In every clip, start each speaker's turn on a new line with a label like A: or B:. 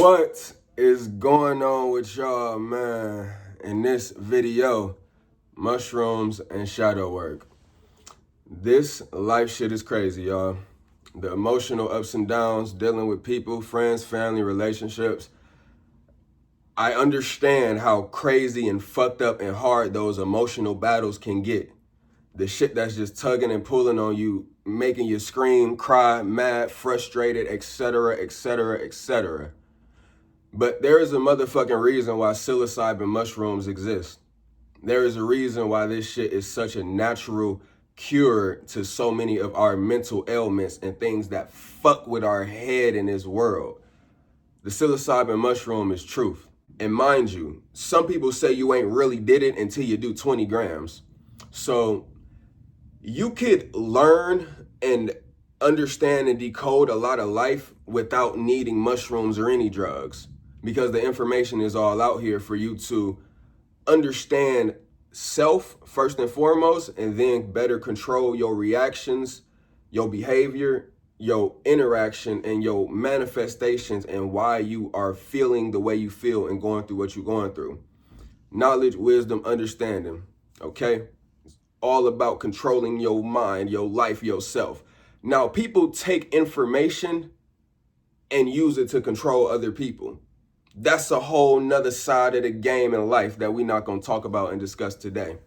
A: What is going on with y'all, man? In this video, mushrooms and shadow work. This life shit is crazy, y'all. The emotional ups and downs, dealing with people, friends, family, relationships. I understand how crazy and fucked up and hard those emotional battles can get. The shit that's just tugging and pulling on you, making you scream, cry, mad, frustrated, etc., etc., etc. But there is a motherfucking reason why psilocybin mushrooms exist. There is a reason why this shit is such a natural cure to so many of our mental ailments and things that fuck with our head in this world. The psilocybin mushroom is truth. And mind you, some people say you ain't really did it until you do 20 grams. So you could learn and understand and decode a lot of life without needing mushrooms or any drugs, because the information is all out here for you to understand self first and foremost, and then better control your reactions, your behavior, your interaction, and your manifestations, and why you are feeling the way you feel and going through what you're going through. Knowledge, wisdom, understanding, okay? All about controlling your mind, your life, yourself. Now, people take information and use it to control other people. That's a whole nother side of the game in life that we're not going to talk about and discuss today.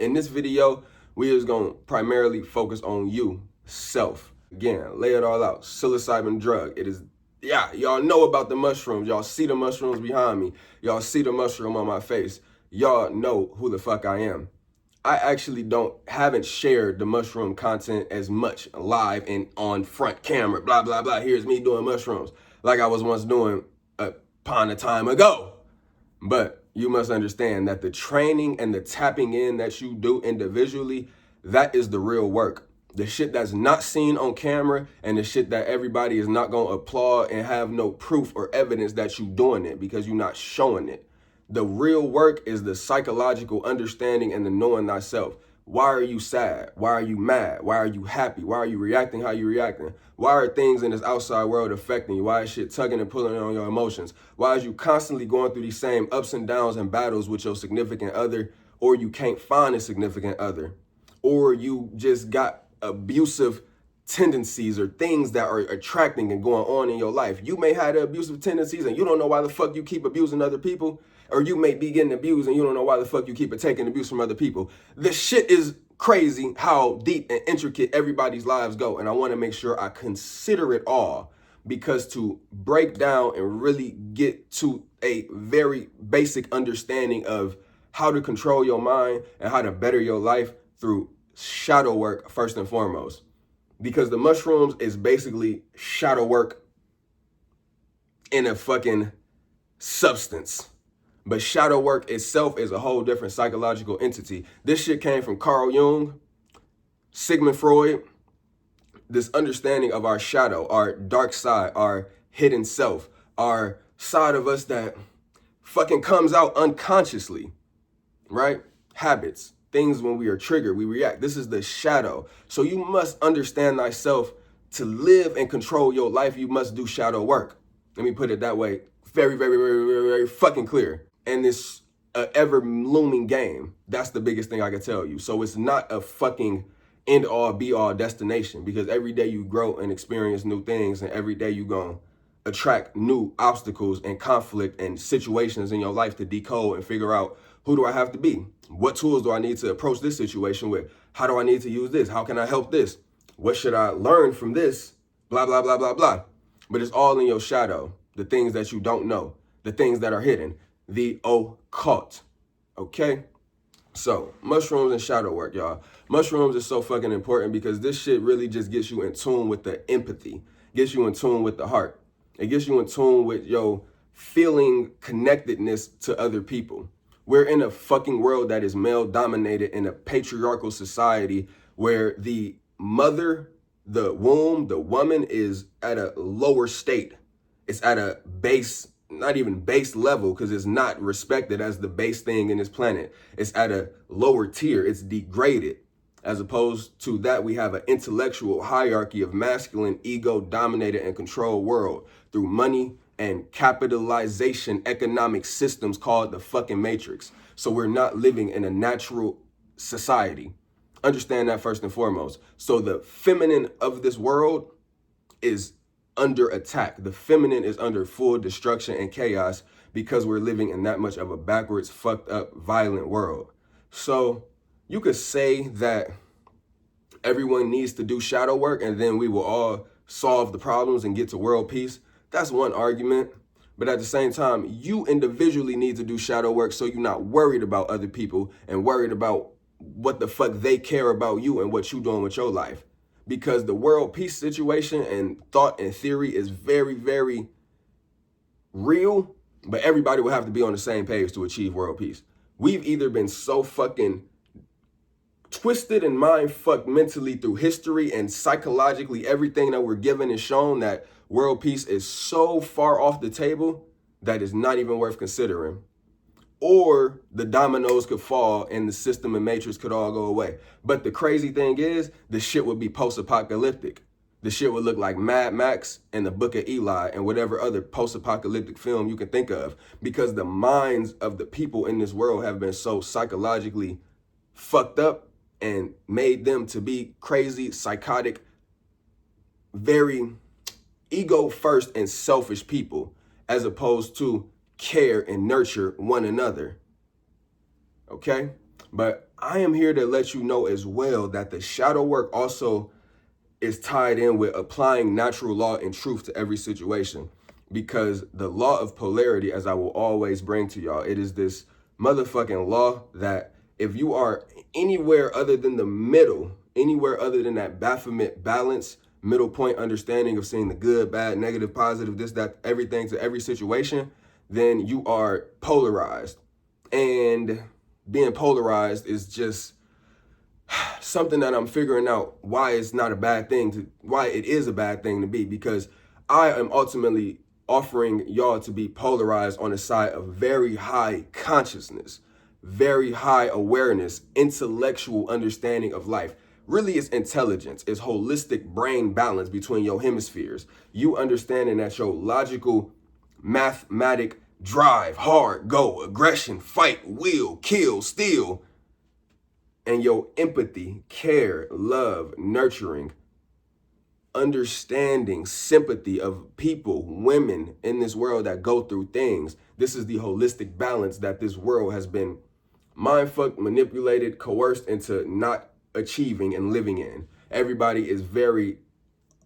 A: In this video, we just going to primarily focus on you, self. Again, lay it all out. Psilocybin drug. It is, y'all know about the mushrooms. Y'all see the mushrooms behind me. Y'all see the mushroom on my face. Y'all know who the fuck I am. I actually haven't shared the mushroom content as much live and on front camera, blah, blah, blah. Here's me doing mushrooms like I was once doing upon a time ago. But you must understand that the training and the tapping in that you do individually, that is the real work. The shit that's not seen on camera and the shit that everybody is not going to applaud and have no proof or evidence that you doing it because you're not showing it. The real work is the psychological understanding and the knowing thyself. Why are you sad? Why are you mad? Why are you happy? Why are you reacting how you reacting? Why are things in this outside world affecting you? Why is shit tugging and pulling on your emotions? Why is you constantly going through these same ups and downs and battles with your significant other, or you can't find a significant other, or you just got abusive tendencies or things that are attracting and going on in your life? You may have the abusive tendencies and you don't know why the fuck you keep abusing other people. Or you may be getting abused and you don't know why the fuck you keep taking abuse from other people. This shit is crazy how deep and intricate everybody's lives go. And I want to make sure I consider it all, because to break down and really get to a very basic understanding of how to control your mind and how to better your life through shadow work first and foremost. Because the mushrooms is basically shadow work in a fucking substance. But shadow work itself is a whole different psychological entity. This shit came from Carl Jung, Sigmund Freud, this understanding of our shadow, our dark side, our hidden self, our side of us that fucking comes out unconsciously, right? Habits, things when we are triggered, we react. This is the shadow. So you must understand thyself. To live and control your life, you must do shadow work. Let me put it that way. Very, very, very, very, very fucking clear. And this ever looming game. That's the biggest thing I can tell you. So it's not a fucking end all be all destination, because every day you grow and experience new things, and every day you gonna attract new obstacles and conflict and situations in your life to decode and figure out, who do I have to be? What tools do I need to approach this situation with? How do I need to use this? How can I help this? What should I learn from this? Blah, blah, blah, blah, blah. But it's all in your shadow. The things that you don't know, the things that are hidden, the occult, okay? So mushrooms and shadow work, y'all. Mushrooms is so fucking important because this shit really just gets you in tune with the empathy, gets you in tune with the heart. It gets you in tune with your feeling connectedness to other people. We're in a fucking world that is male dominated, in a patriarchal society where the mother, the womb, the woman is at a lower state. It's at a base, not even base level, because it's not respected as the base thing in this planet. It's at a lower tier. It's degraded. As opposed to that, we have an intellectual hierarchy of masculine, ego-dominated and controlled world through money and capitalization economic systems called the fucking matrix. So we're not living in a natural society. Understand that first and foremost. So the feminine of this world is under attack. The feminine is under full destruction and chaos because we're living in that much of a backwards, fucked up, violent world. So you could say that everyone needs to do shadow work and then we will all solve the problems and get to world peace. That's one argument. But at the same time, you individually need to do shadow work so you're not worried about other people and worried about what the fuck they care about you and what you're doing with your life. Because the world peace situation and thought and theory is very, very real, but everybody will have to be on the same page to achieve world peace. We've either been so fucking twisted and mind fucked mentally through history and psychologically everything that we're given is shown that world peace is so far off the table that it's not even worth considering. Or the dominoes could fall and the system and matrix could all go away. But the crazy thing is, the shit would be post-apocalyptic. The shit would look like Mad Max and the Book of Eli and whatever other post-apocalyptic film you can think of. Because the minds of the people in this world have been so psychologically fucked up and made them to be crazy, psychotic, very ego first and selfish people, as opposed to care and nurture one another. Okay? But I am here to let you know as well that the shadow work also is tied in with applying natural law and truth to every situation. Because the law of polarity, as I will always bring to y'all, it is this motherfucking law that if you are anywhere other than the middle, anywhere other than that Baphomet balance, middle point understanding of seeing the good, bad, negative, positive, this, that, everything to every situation, then you are polarized. And being polarized is just something that I'm figuring out why it's not a bad thing why it is a bad thing to be, because I am ultimately offering y'all to be polarized on the side of very high consciousness, very high awareness, intellectual understanding of life. Really, it's intelligence, it's holistic brain balance between your hemispheres. You understanding that your logical, mathematic drive, hard, go, aggression, fight, will, kill, steal, and your empathy, care, love, nurturing, understanding, sympathy of people, women in this world that go through things. This is the holistic balance that this world has been mindfucked, manipulated, coerced into not achieving and living in. Everybody is very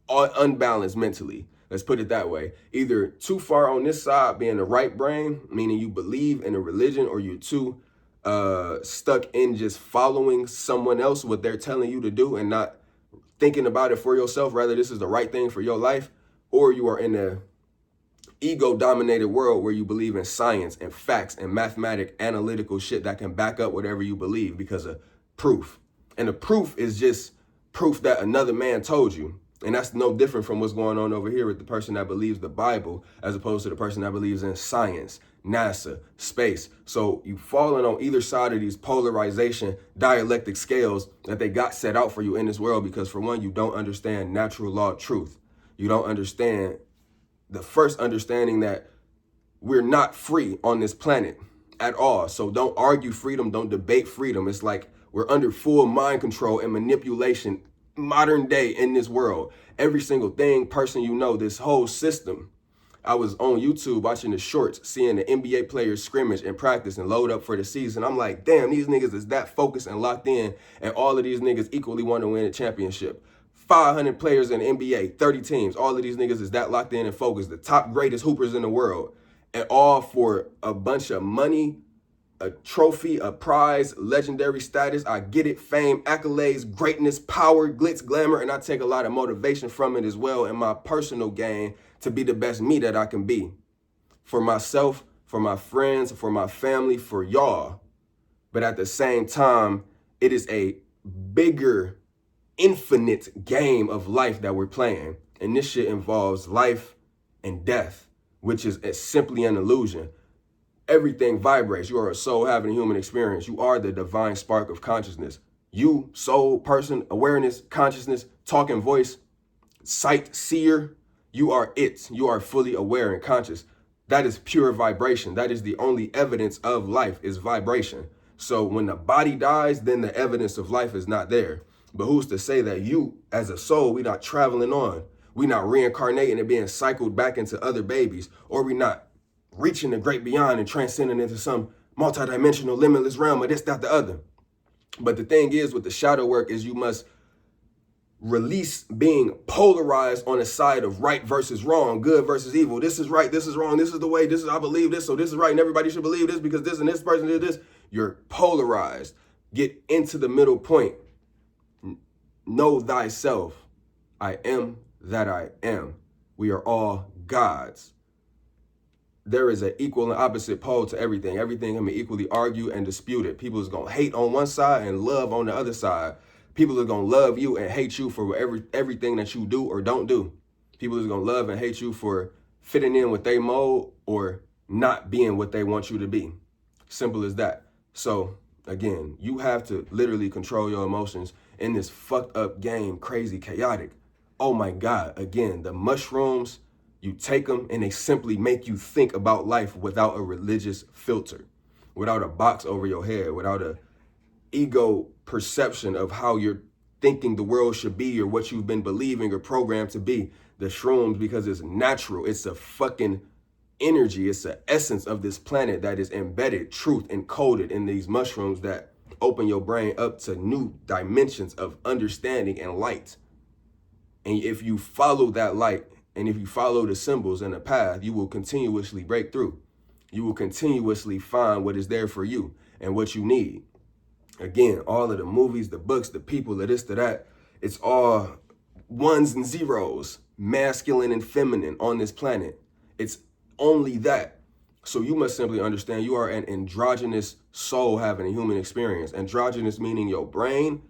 A: unbalanced mentally. Let's put it that way. Either too far on this side, being the right brain, meaning you believe in a religion, or you're too stuck in just following someone else, what they're telling you to do, and not thinking about it for yourself, rather this is the right thing for your life. Or you are in a ego-dominated world where you believe in science and facts and mathematic, analytical shit that can back up whatever you believe because of proof. And the proof is just proof that another man told you. And that's no different from what's going on over here with the person that believes the Bible as opposed to the person that believes in science, NASA, space. So you falling on either side of these polarization dialectic scales that they got set out for you in this world, because for one, you don't understand natural law truth. You don't understand the first understanding that we're not free on this planet at all. So don't argue freedom, don't debate freedom. It's like we're under full mind control and manipulation modern day in this world. Every single thing, person you know, this whole system. I was on YouTube watching the shorts, seeing the NBA players scrimmage and practice and load up for the season. I'm like, damn, these niggas is that focused and locked in, and all of these niggas equally want to win a championship. 500 players in the NBA, 30 teams. All of these niggas is that locked in and focused. The top greatest hoopers in the world. And all for a bunch of money, a trophy, a prize, legendary status. I get it, fame, accolades, greatness, power, glitz, glamour, and I take a lot of motivation from it as well in my personal game to be the best me that I can be. For myself, for my friends, for my family, for y'all. But at the same time, it is a bigger, infinite game of life that we're playing. And this shit involves life and death, which is simply an illusion. Everything vibrates. You are a soul having a human experience. You are the divine spark of consciousness. You, soul, person, awareness, consciousness, talking voice, sight, seer. You are it. You are fully aware and conscious. That is pure vibration. That is the only evidence of life is vibration. So when the body dies, then the evidence of life is not there. But who's to say that you, as a soul, we not traveling on? We not reincarnating and being cycled back into other babies, or we not reaching the great beyond and transcending into some multidimensional, limitless realm of this, that, the other. But the thing is with the shadow work is you must release being polarized on the side of right versus wrong, good versus evil. This is right, this is wrong, this is the way, this is I believe this, so this is right, and everybody should believe this because this and this person did this. You're polarized. Get into the middle point. Know thyself. I am that I am. We are all gods. There is an equal and opposite pole to everything. Everything can be equally argued and disputed. People is going to hate on one side and love on the other side. People are going to love you and hate you for everything that you do or don't do. People is going to love and hate you for fitting in with their mold or not being what they want you to be. Simple as that. So again, you have to literally control your emotions in this fucked up game, crazy, chaotic. Oh my God, again, the mushrooms, you take them and they simply make you think about life without a religious filter, without a box over your head, without a ego perception of how you're thinking the world should be or what you've been believing or programmed to be. The shrooms, because it's natural, it's a fucking energy, it's the essence of this planet that is embedded, truth encoded in these mushrooms that open your brain up to new dimensions of understanding and light. And if you follow that light, and if you follow the symbols and the path, you will continuously break through. You will continuously find what is there for you and what you need. Again, all of the movies, the books, the people, the this, the that, it's all ones and zeros, masculine and feminine on this planet. It's only that. So you must simply understand you are an androgynous soul having a human experience. Androgynous meaning your brain,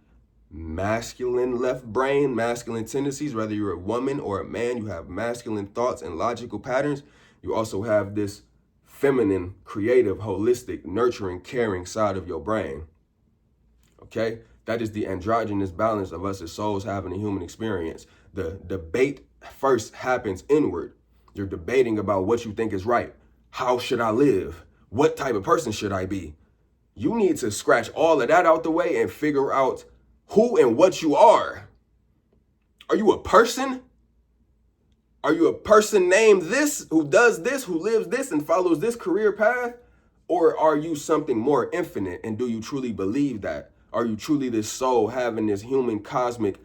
A: masculine left brain, masculine tendencies. Whether you're a woman or a man, you have masculine thoughts and logical patterns. You also have this feminine, creative, holistic, nurturing, caring side of your brain. Okay? That is the androgynous balance of us as souls having a human experience. The debate first happens inward. You're debating about what you think is right. How should I live? What type of person should I be? You need to scratch all of that out the way and figure out who and what you are. Are you a person? Are you a person named this, who does this, who lives this and follows this career path? Or are you something more infinite? And do you truly believe that? Are you truly this soul having this human cosmic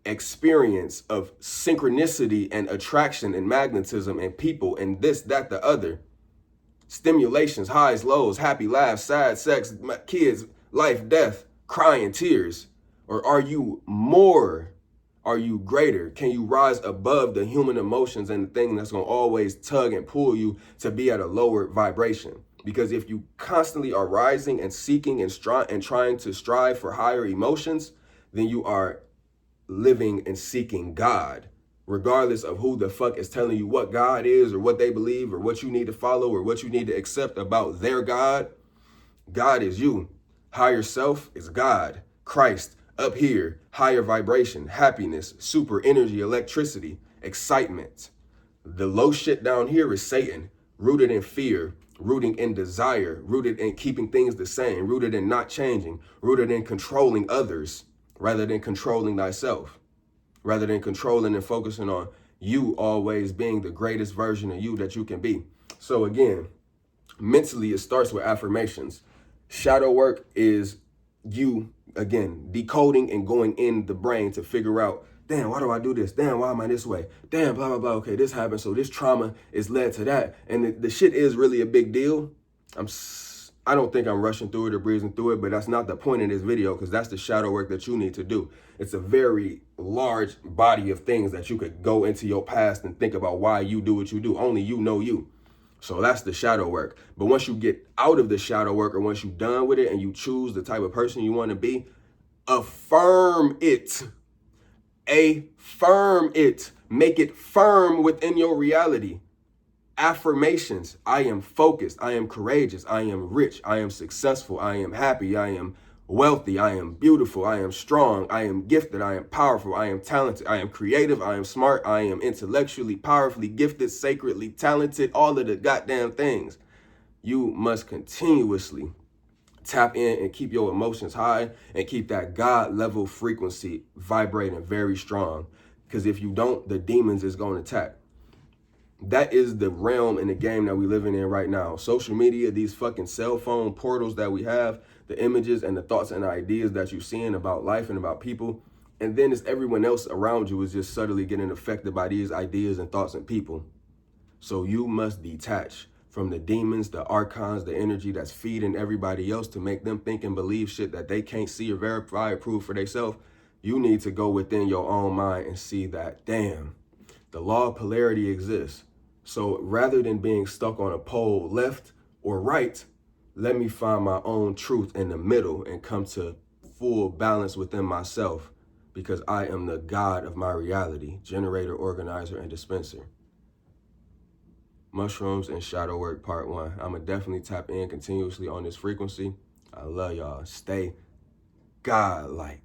A: experience of synchronicity and attraction and magnetism and people and this, that, the other? Stimulations, highs, lows, happy, laughs, sad, sex, kids, life, death, crying, tears. Or are you more? Are you greater? Can you rise above the human emotions and the thing that's going to always tug and pull you to be at a lower vibration? Because if you constantly are rising and seeking and trying to strive for higher emotions, then you are living and seeking God, regardless of who the fuck is telling you what God is or what they believe or what you need to follow or what you need to accept about their God. God is you. Higher self is God, Christ, up here, higher vibration, happiness, super energy, electricity, excitement. The low shit down here is Satan, rooted in fear, rooting in desire, rooted in keeping things the same, rooted in not changing, rooted in controlling others rather than controlling thyself, rather than controlling and focusing on you always being the greatest version of you that you can be. So again, mentally, it starts with affirmations. Shadow work is you, again, decoding and going in the brain to figure out, damn, why do I do this? Damn, why am I this way? Damn, blah, blah, blah. Okay, this happened. So this trauma is led to that. And the shit is really a big deal. I don't think I'm rushing through it or breezing through it, but that's not the point of this video because that's the shadow work that you need to do. It's a very large body of things that you could go into your past and think about why you do what you do. Only you know you. So that's the shadow work. But once you get out of the shadow work or once you're done with it and you choose the type of person you want to be, affirm it. Affirm it. Make it firm within your reality. Affirmations. I am focused. I am courageous. I am rich. I am successful. I am happy. I am wealthy, I am beautiful, I am strong, I am gifted, I am powerful, I am talented, I am creative, I am smart, I am intellectually, powerfully gifted, sacredly talented, all of the goddamn things. You must continuously tap in and keep your emotions high and keep that God level frequency vibrating very strong. Because if you don't, the demons is going to attack. That is the realm and the game that we're living in right now. Social media, these fucking cell phone portals that we have, the images and the thoughts and the ideas that you're seeing about life and about people. And then it's everyone else around you is just subtly getting affected by these ideas and thoughts and people. So you must detach from the demons, the archons, the energy that's feeding everybody else to make them think and believe shit that they can't see or verify or prove for themselves. You need to go within your own mind and see that, damn, the law of polarity exists. So rather than being stuck on a pole left or right, let me find my own truth in the middle and come to full balance within myself, because I am the God of my reality, generator, organizer, and dispenser. Mushrooms and shadow work part 1. I'm going to definitely tap in continuously on this frequency. I love y'all. Stay God-like.